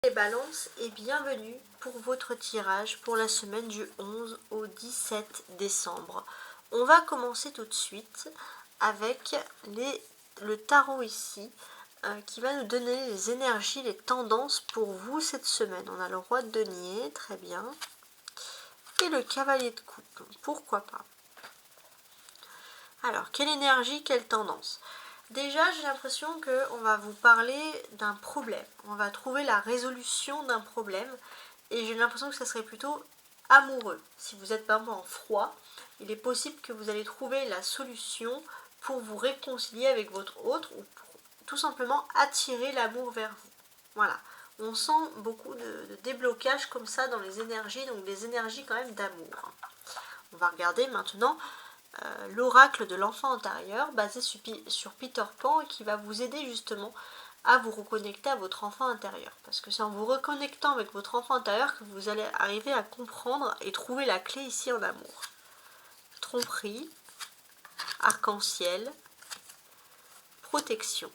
Les balances et bienvenue pour votre tirage pour la semaine du 11 au 17 décembre. On va commencer tout de suite avec le tarot ici qui va nous donner les énergies, les tendances pour vous cette semaine. On a le roi de denier, très bien, et le cavalier de coupe, pourquoi pas. Alors, quelle énergie, quelle tendance? Déjà, j'ai l'impression qu'on va vous parler d'un problème. On va trouver la résolution d'un problème. Et j'ai l'impression que ça serait plutôt amoureux. Si vous êtes par exemple en froid, il est possible que vous allez trouver la solution pour vous réconcilier avec votre autre ou pour tout simplement attirer l'amour vers vous. Voilà. On sent beaucoup de déblocage comme ça dans les énergies, donc des énergies quand même d'amour. On va regarder maintenant l'oracle de l'enfant intérieur basé sur Peter Pan et qui va vous aider justement à vous reconnecter à votre enfant intérieur. Parce que c'est en vous reconnectant avec votre enfant intérieur que vous allez arriver à comprendre et trouver la clé ici en amour. Tromperie, arc-en-ciel, protection.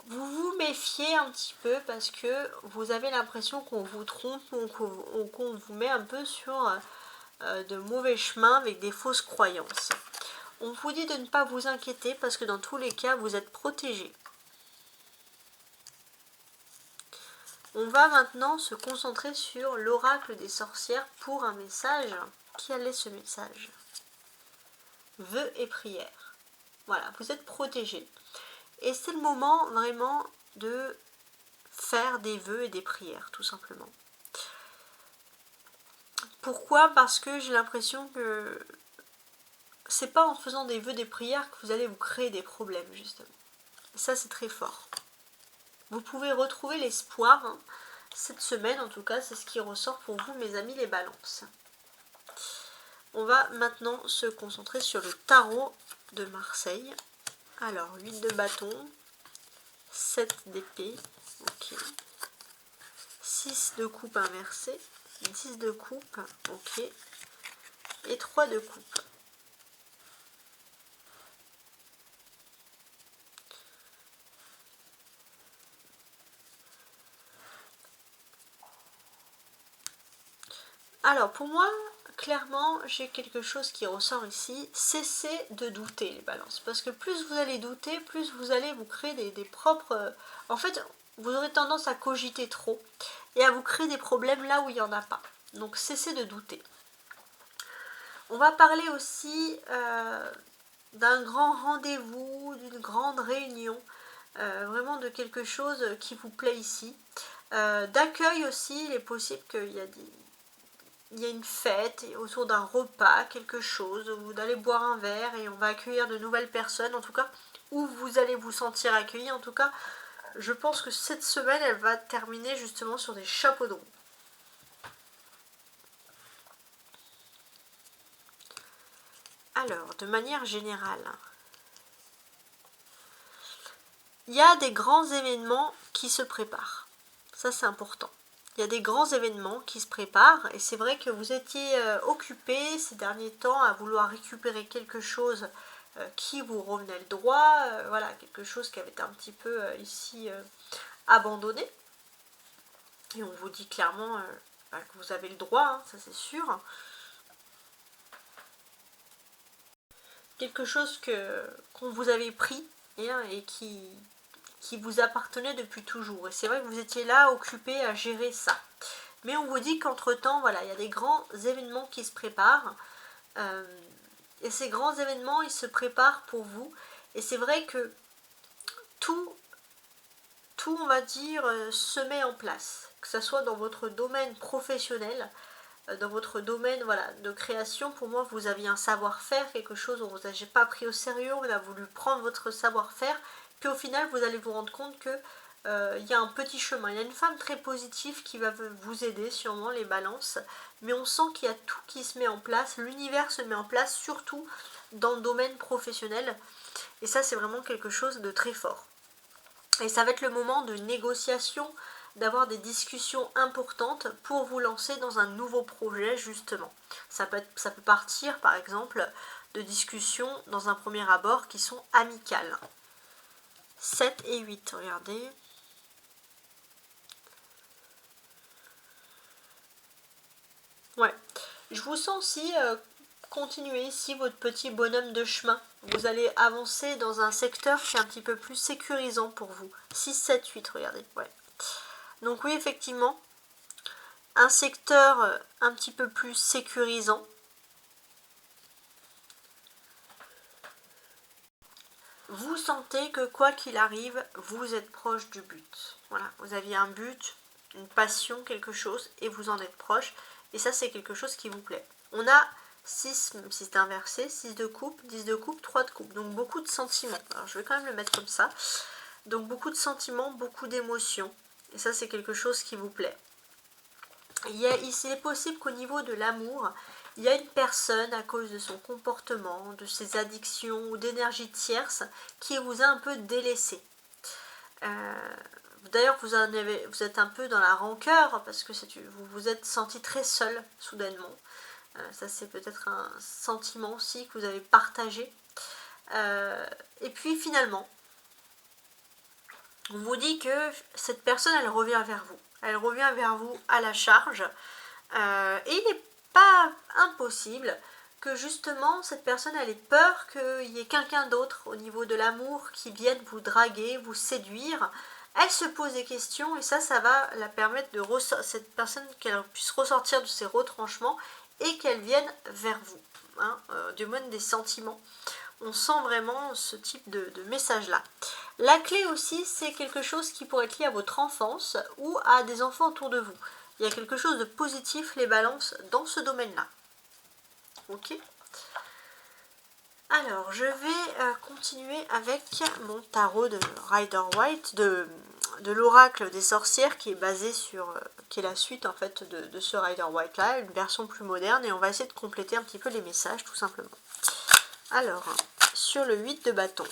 Vous vous méfiez un petit peu parce que vous avez l'impression qu'on vous trompe ou qu'on vous met un peu sur de mauvais chemins avec des fausses croyances. On vous dit de ne pas vous inquiéter parce que dans tous les cas, vous êtes protégé. On va maintenant se concentrer sur l'oracle des sorcières pour un message. Quel est ce message? Vœux et prières. Voilà, vous êtes protégé. Et c'est le moment vraiment de faire des vœux et des prières, tout simplement. Pourquoi? Parce que j'ai l'impression que c'est pas en faisant des vœux, des prières que vous allez vous créer des problèmes, justement. Et ça, c'est très fort. Vous pouvez retrouver l'espoir, hein, cette semaine, en tout cas, c'est ce qui ressort pour vous, mes amis les balances. On va maintenant se concentrer sur le tarot de Marseille. Alors, 8 de bâton, 7 d'épée, ok. 6 de coupe inversée, 10 de coupe, ok. Et 3 de coupe. Alors, pour moi, clairement, j'ai quelque chose qui ressort ici. Cessez de douter, les balances. Parce que plus vous allez douter, plus vous allez vous créer des propres... En fait, vous aurez tendance à cogiter trop et à vous créer des problèmes là où il n'y en a pas. Donc, cessez de douter. On va parler aussi d'un grand rendez-vous, d'une grande réunion. Vraiment de quelque chose qui vous plaît ici. D'accueil aussi, il est possible qu'il y a il y a une fête autour d'un repas, quelque chose, ou d'aller boire un verre et on va accueillir de nouvelles personnes, en tout cas, où vous allez vous sentir accueilli. En tout cas, je pense que cette semaine, elle va terminer justement sur des chapeaux de roue. Alors, de manière générale, il y a des grands événements qui se préparent. Ça, c'est important. Il y a des grands événements qui se préparent et c'est vrai que vous étiez occupé ces derniers temps à vouloir récupérer quelque chose qui vous revenait le droit, voilà, quelque chose qui avait été un petit peu ici abandonné. Et on vous dit clairement que vous avez le droit, hein, ça c'est sûr. Quelque chose qu'on vous avait pris et qui vous appartenait depuis toujours. Et c'est vrai que vous étiez là, occupé à gérer ça. Mais on vous dit qu'entre-temps, voilà, il y a des grands événements qui se préparent. Et ces grands événements, ils se préparent pour vous. Et c'est vrai que tout on va dire, se met en place. Que ce soit dans votre domaine professionnel, dans votre domaine voilà, de création. Pour moi, vous aviez un savoir-faire, quelque chose où vous n'avez pas pris au sérieux. On a voulu prendre votre savoir-faire. Puis au final, vous allez vous rendre compte que il y a un petit chemin. Il y a une femme très positive qui va vous aider, sûrement, les balances. Mais on sent qu'il y a tout qui se met en place. L'univers se met en place, surtout dans le domaine professionnel. Et ça, c'est vraiment quelque chose de très fort. Et ça va être le moment de négociation, d'avoir des discussions importantes pour vous lancer dans un nouveau projet, justement. Ça peut partir, par exemple, de discussions dans un premier abord qui sont amicales. 7 et 8, regardez. Ouais. Je vous sens aussi continuer ici votre petit bonhomme de chemin. Vous allez avancer dans un secteur qui est un petit peu plus sécurisant pour vous. 6, 7, 8, regardez. Ouais. Donc oui, effectivement, un secteur un petit peu plus sécurisant. Vous sentez que quoi qu'il arrive, vous êtes proche du but. Voilà, vous aviez un but, une passion, quelque chose, et vous en êtes proche. Et ça, c'est quelque chose qui vous plaît. On a 6, même si c'est inversé, 6 de coupe, 10 de coupe, 3 de coupe. Donc beaucoup de sentiments. Alors je vais quand même le mettre comme ça. Donc beaucoup de sentiments, beaucoup d'émotions. Et ça, c'est quelque chose qui vous plaît. Il est possible qu'au niveau de l'amour, il y a une personne, à cause de son comportement, de ses addictions ou d'énergie tierce, qui vous a un peu délaissé. D'ailleurs, vous êtes un peu dans la rancœur, parce que vous vous êtes senti très seul, soudainement. Ça, c'est peut-être un sentiment aussi que vous avez partagé. Et puis, finalement, on vous dit que cette personne, elle revient vers vous. Elle revient vers vous à la charge. Et il n'est pas impossible que justement cette personne elle ait peur qu'il y ait quelqu'un d'autre au niveau de l'amour qui vienne vous draguer, vous séduire. Elle se pose des questions et ça va la permettre de cette personne qu'elle puisse ressortir de ses retranchements et qu'elle vienne vers vous. Hein, du moins des sentiments. On sent vraiment ce type de message-là. La clé aussi, c'est quelque chose qui pourrait être lié à votre enfance ou à des enfants autour de vous. Il y a quelque chose de positif, les balances, dans ce domaine-là. Ok. Alors, je vais continuer avec mon tarot de Rider-Waite, de l'oracle des sorcières, qui est basé sur, qui est la suite en fait de ce Rider-Waite-là, une version plus moderne, et on va essayer de compléter un petit peu les messages, tout simplement. Alors, sur le 8 de bâton.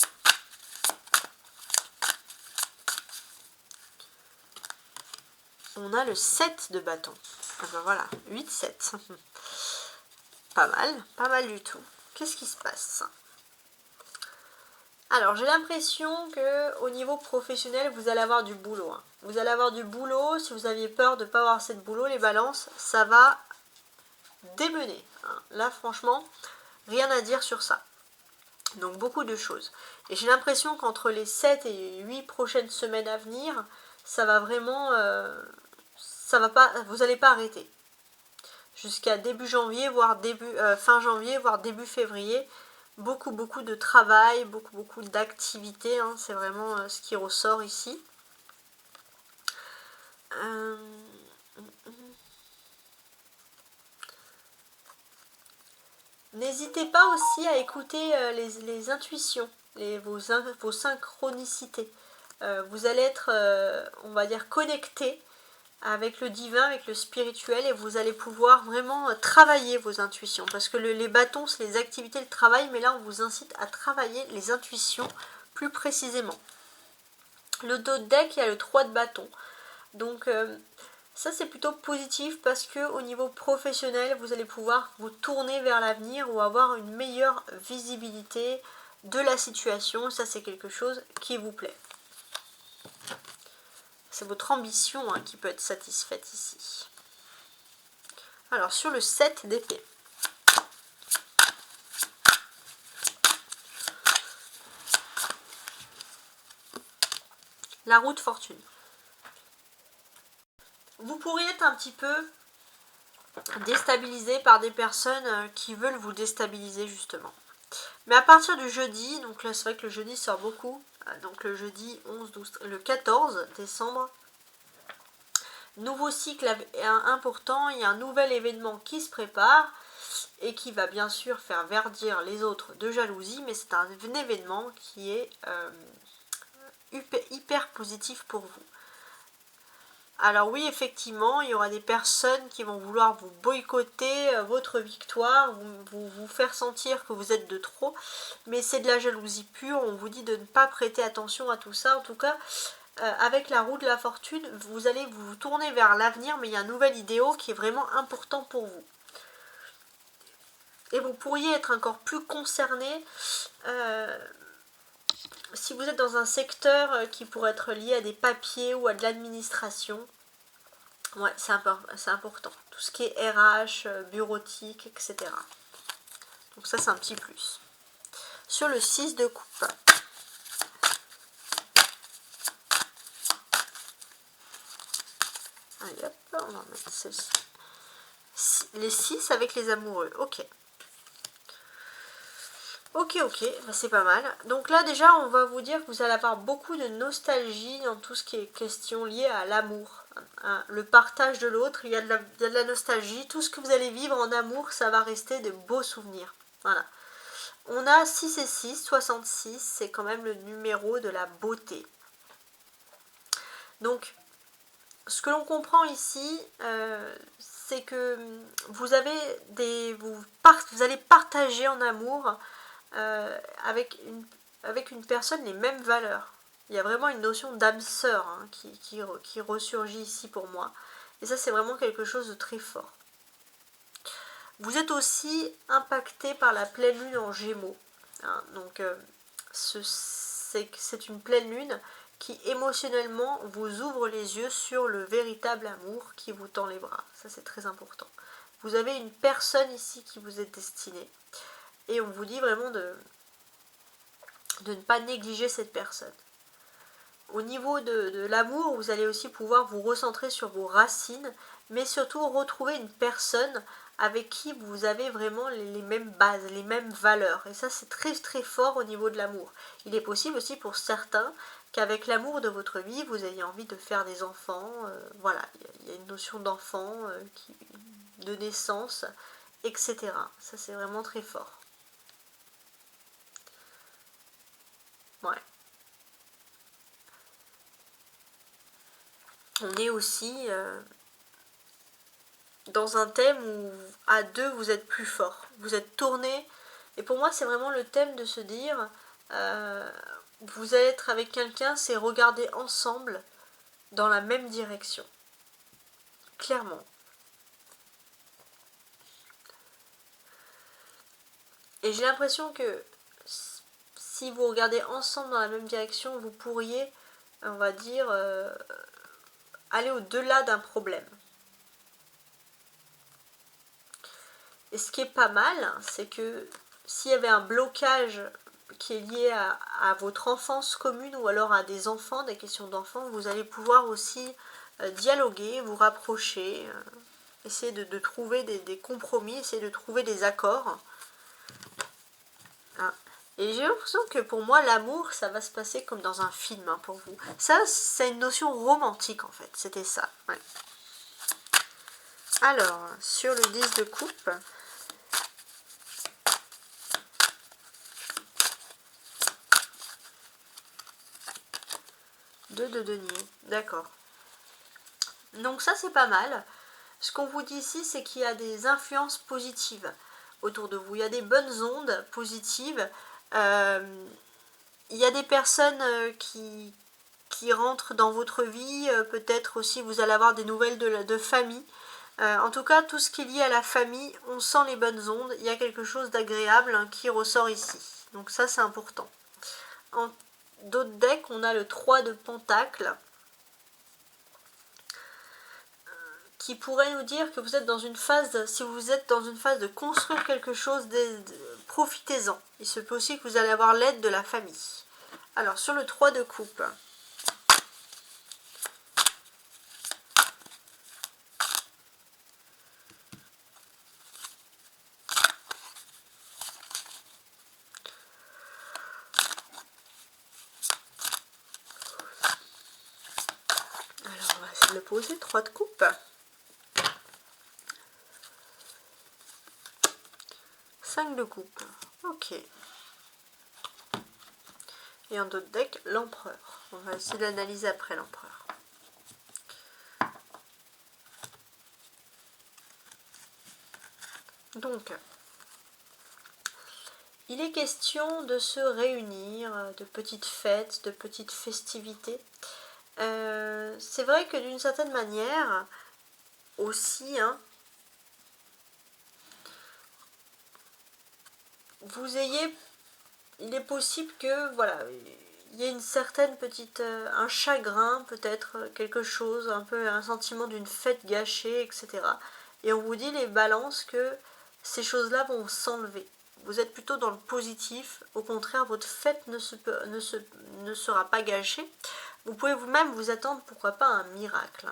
On a le 7 de bâton. Ah ben voilà, 8, 7. Pas mal du tout. Qu'est-ce qui se passe? Alors, j'ai l'impression que au niveau professionnel, vous allez avoir du boulot. Hein. Vous allez avoir du boulot. Si vous aviez peur de ne pas avoir assez de boulot, les balances, ça va démener. Hein. Là, franchement, rien à dire sur ça. Donc, beaucoup de choses. Et j'ai l'impression qu'entre les 7 et 8 prochaines semaines à venir, ça va vraiment... ça va pas, vous n'allez pas arrêter. Jusqu'à début janvier, voire fin janvier, voire début février, beaucoup de travail, beaucoup d'activités, hein, c'est vraiment ce qui ressort ici. N'hésitez pas aussi à écouter les intuitions, vos synchronicités. Vous allez être, on va dire, connecté avec le divin, avec le spirituel, et vous allez pouvoir vraiment travailler vos intuitions, parce que les bâtons c'est les activités, le travail, mais là on vous incite à travailler les intuitions plus précisément. Le dos de deck, il y a le 3 de bâton, donc ça c'est plutôt positif, parce que au niveau professionnel vous allez pouvoir vous tourner vers l'avenir ou avoir une meilleure visibilité de la situation. Ça c'est quelque chose qui vous plaît. C'est votre ambition qui peut être satisfaite ici. Alors, sur le 7 d'épée. La roue de fortune. Vous pourriez être un petit peu déstabilisé par des personnes qui veulent vous déstabiliser, justement. Mais à partir du jeudi, donc là c'est vrai que le jeudi sort beaucoup, donc le jeudi 11, 12, le 14 décembre, nouveau cycle important, il y a un nouvel événement qui se prépare et qui va bien sûr faire verdir les autres de jalousie, mais c'est un événement qui est hyper positif pour vous. Alors oui, effectivement, il y aura des personnes qui vont vouloir vous boycotter votre victoire, vous faire sentir que vous êtes de trop, mais c'est de la jalousie pure. On vous dit de ne pas prêter attention à tout ça. En tout cas, avec la roue de la fortune, vous allez vous tourner vers l'avenir, mais il y a un nouvel idéal qui est vraiment important pour vous. Et vous pourriez être encore plus concerné si vous êtes dans un secteur qui pourrait être lié à des papiers ou à de l'administration. Ouais, c'est important. Tout ce qui est RH, bureautique, etc. Donc ça, c'est un petit plus. Sur le 6 de coupe. Allez hop, on va mettre celle-ci. Les 6 avec les amoureux, ok. Ok, bah c'est pas mal. Donc là déjà on va vous dire que vous allez avoir beaucoup de nostalgie dans tout ce qui est question liée à l'amour. Hein. Le partage de l'autre, il y a de la nostalgie. Tout ce que vous allez vivre en amour, ça va rester de beaux souvenirs. Voilà. On a 6 et 6, 66, c'est quand même le numéro de la beauté. Donc ce que l'on comprend ici, c'est que vous allez partager en amour avec une personne les mêmes valeurs. Il y a vraiment une notion d'âme sœur hein, qui ressurgit ici pour moi. Et ça, c'est vraiment quelque chose de très fort. Vous êtes aussi impacté par la pleine lune en Gémeaux. Hein, donc, c'est une pleine lune qui émotionnellement vous ouvre les yeux sur le véritable amour qui vous tend les bras. Ça, c'est très important. Vous avez une personne ici qui vous est destinée. Et on vous dit vraiment de ne pas négliger cette personne. Au niveau de l'amour, vous allez aussi pouvoir vous recentrer sur vos racines, mais surtout retrouver une personne avec qui vous avez vraiment les mêmes bases, les mêmes valeurs. Et ça, c'est très très fort au niveau de l'amour. Il est possible aussi pour certains qu'avec l'amour de votre vie, vous ayez envie de faire des enfants. Voilà, il y a une notion d'enfant, de naissance, etc. Ça, c'est vraiment très fort. Ouais. On est aussi dans un thème où à deux vous êtes plus fort, vous êtes tourné. Et pour moi c'est vraiment le thème de se dire vous allez être avec quelqu'un, c'est regarder ensemble dans la même direction. Clairement. Et j'ai l'impression que si vous regardez ensemble dans la même direction, vous pourriez, on va dire, aller au-delà d'un problème. Et ce qui est pas mal, c'est que s'il y avait un blocage qui est lié à votre enfance commune ou alors à des enfants, des questions d'enfants, vous allez pouvoir aussi dialoguer, vous rapprocher, essayer de trouver des compromis, essayer de trouver des accords. Hein. Et j'ai l'impression que pour moi, l'amour, ça va se passer comme dans un film hein, pour vous. Ça, c'est une notion romantique en fait, c'était ça. Ouais. Alors, sur le 10 de coupe, 2 de denier, d'accord. Donc ça c'est pas mal. Ce qu'on vous dit ici c'est qu'il y a des influences positives autour de vous. Il y a des bonnes ondes positives. Il y a des personnes qui rentrent dans votre vie. Peut-être aussi vous allez avoir des nouvelles de famille. En tout cas tout ce qui est lié à la famille, on sent les bonnes ondes. Il y a quelque chose d'agréable hein, qui ressort ici. Donc ça c'est important. En d'autres decks on a le 3 de Pentacle. Qui pourrait nous dire que vous êtes dans une phase, si vous êtes dans une phase de construire quelque chose, profitez-en. Il se peut aussi que vous allez avoir l'aide de la famille. Alors, sur le 3 de coupe. Alors, on va essayer de le poser, 3 de coupe. 5 de coupe. Ok. Et en d'autres deck, l'empereur. On va essayer d'analyser après l'empereur. Donc, il est question de se réunir, de petites fêtes, de petites festivités. C'est vrai que d'une certaine manière, aussi, hein, il est possible que, voilà, il y a une certaine petite, un chagrin peut-être, quelque chose, un peu un sentiment d'une fête gâchée, etc. Et on vous dit les balances que ces choses-là vont s'enlever. Vous êtes plutôt dans le positif, au contraire votre fête ne sera pas gâchée. Vous pouvez vous-même vous attendre, pourquoi pas, à un miracle.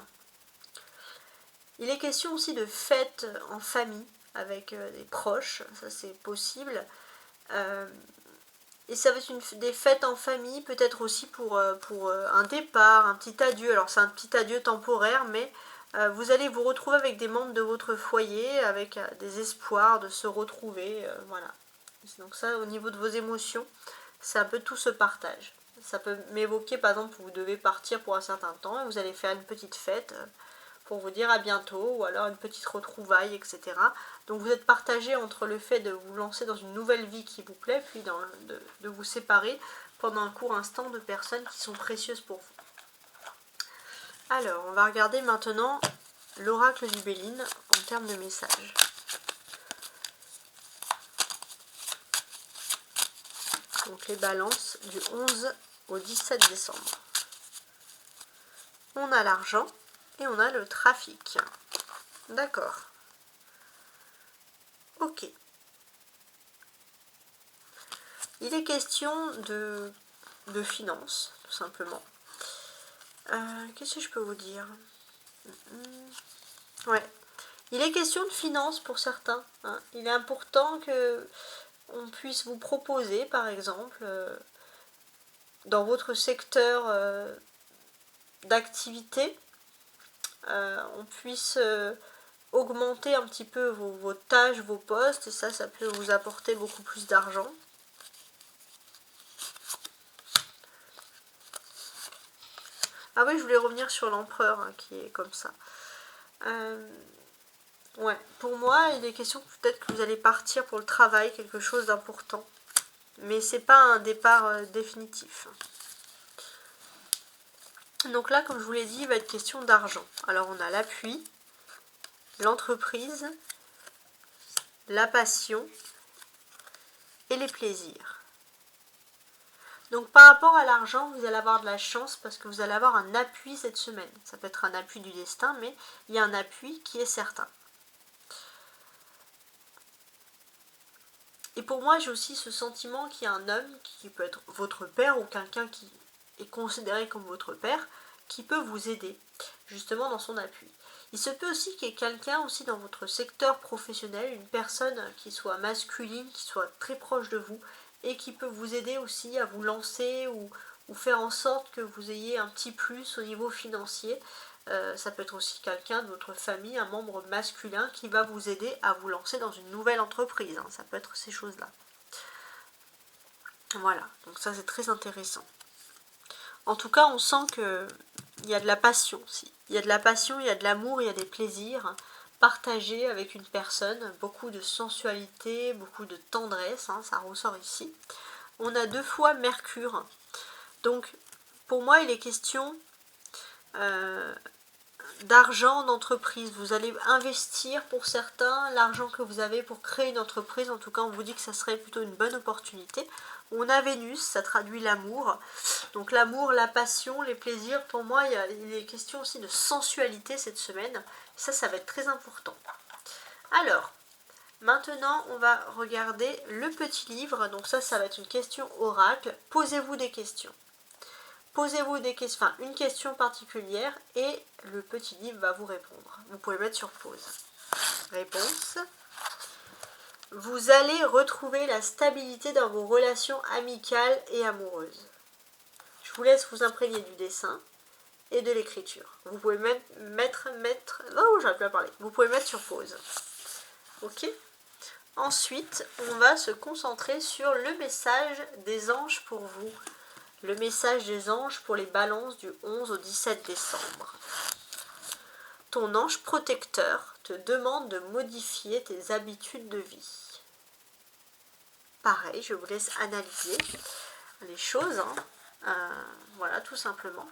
Il est question aussi de fêtes en famille, avec des proches, ça c'est possible. Et ça va être des fêtes en famille, peut-être aussi pour un départ, un petit adieu. Alors c'est un petit adieu temporaire, mais vous allez vous retrouver avec des membres de votre foyer, avec des espoirs de se retrouver. Voilà. Donc ça, au niveau de vos émotions, c'est un peu tout ce partage. Ça peut m'évoquer, par exemple, vous devez partir pour un certain temps, et vous allez faire une petite fête pour vous dire à bientôt, ou alors une petite retrouvaille, etc. Donc vous êtes partagé entre le fait de vous lancer dans une nouvelle vie qui vous plaît, puis de vous séparer pendant un court instant de personnes qui sont précieuses pour vous. Alors, on va regarder maintenant l'oracle du Béline en termes de messages. Donc les balances du 11 au 17 décembre. On a l'argent et on a le trafic. D'accord. Ok. Il est question de finances, tout simplement. Qu'est-ce que je peux vous dire? Ouais. Il est question de finances pour certains. Hein. Il est important que on puisse vous proposer, par exemple, dans votre secteur d'activité, on puisse augmenter un petit peu vos tâches, vos postes, et ça peut vous apporter beaucoup plus d'argent. Ah oui, je voulais revenir sur l'empereur, hein, qui est comme ça. Ouais, pour moi, il est question peut-être que vous allez partir pour le travail, quelque chose d'important. Mais c'est pas un départ définitif. Donc là, comme je vous l'ai dit, il va être question d'argent. Alors on a l'appui, l'entreprise, la passion et les plaisirs. Donc par rapport à l'argent, vous allez avoir de la chance parce que vous allez avoir un appui cette semaine. Ça peut être un appui du destin, mais il y a un appui qui est certain. Et pour moi, j'ai aussi ce sentiment qu'il y a un homme qui peut être votre père ou quelqu'un qui est considéré comme votre père, qui peut vous aider justement dans son appui. Il se peut aussi qu'il y ait quelqu'un aussi dans votre secteur professionnel, une personne qui soit masculine, qui soit très proche de vous et qui peut vous aider aussi à vous lancer ou faire en sorte que vous ayez un petit plus au niveau financier. Ça peut être aussi quelqu'un de votre famille, un membre masculin qui va vous aider à vous lancer dans une nouvelle entreprise. Hein. Ça peut être ces choses-là. Voilà, donc ça c'est très intéressant. En tout cas, on sent qu'il y a de la passion aussi. Il y a de la passion, il y a de l'amour, il y a des plaisirs partagés avec une personne. Beaucoup de sensualité, beaucoup de tendresse, hein, ça ressort ici. On a 2 fois Mercure. Donc, pour moi, il est question d'argent d'entreprise. Vous allez investir pour certains l'argent que vous avez pour créer une entreprise. En tout cas, on vous dit que ça serait plutôt une bonne opportunité. On a Vénus, ça traduit l'amour. Donc l'amour, la passion, les plaisirs. Pour moi, il est question aussi de sensualité cette semaine. Ça va être très important. Alors, maintenant, on va regarder le petit livre. Donc ça va être une question oracle. Posez-vous des questions. Posez-vous des questions, une question particulière et le petit livre va vous répondre. Vous pouvez mettre sur pause. Réponse. Vous allez retrouver la stabilité dans vos relations amicales et amoureuses. Je vous laisse vous imprégner du dessin et de l'écriture. Vous pouvez Vous pouvez mettre sur pause. Ok. Ensuite, on va se concentrer sur le message des anges pour vous. Le message des anges pour les balances du 11 au 17 décembre. Ton ange protecteur te demande de modifier tes habitudes de vie. Pareil, je vous laisse analyser les choses. Voilà, tout simplement.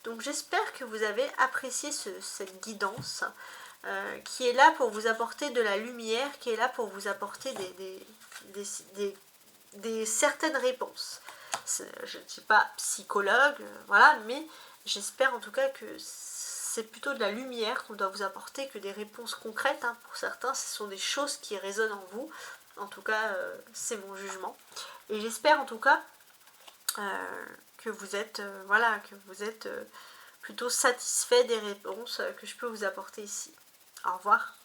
Donc j'espère que vous avez apprécié cette guidance qui est là pour vous apporter de la lumière, qui est là pour vous apporter des certaines réponses. Je ne suis pas psychologue, voilà, mais j'espère en tout cas que c'est plutôt de la lumière qu'on doit vous apporter que des réponses concrètes. Hein. Pour certains, ce sont des choses qui résonnent en vous. En tout cas, c'est mon jugement. Et j'espère en tout cas que vous êtes, plutôt satisfait des réponses que je peux vous apporter ici. Au revoir.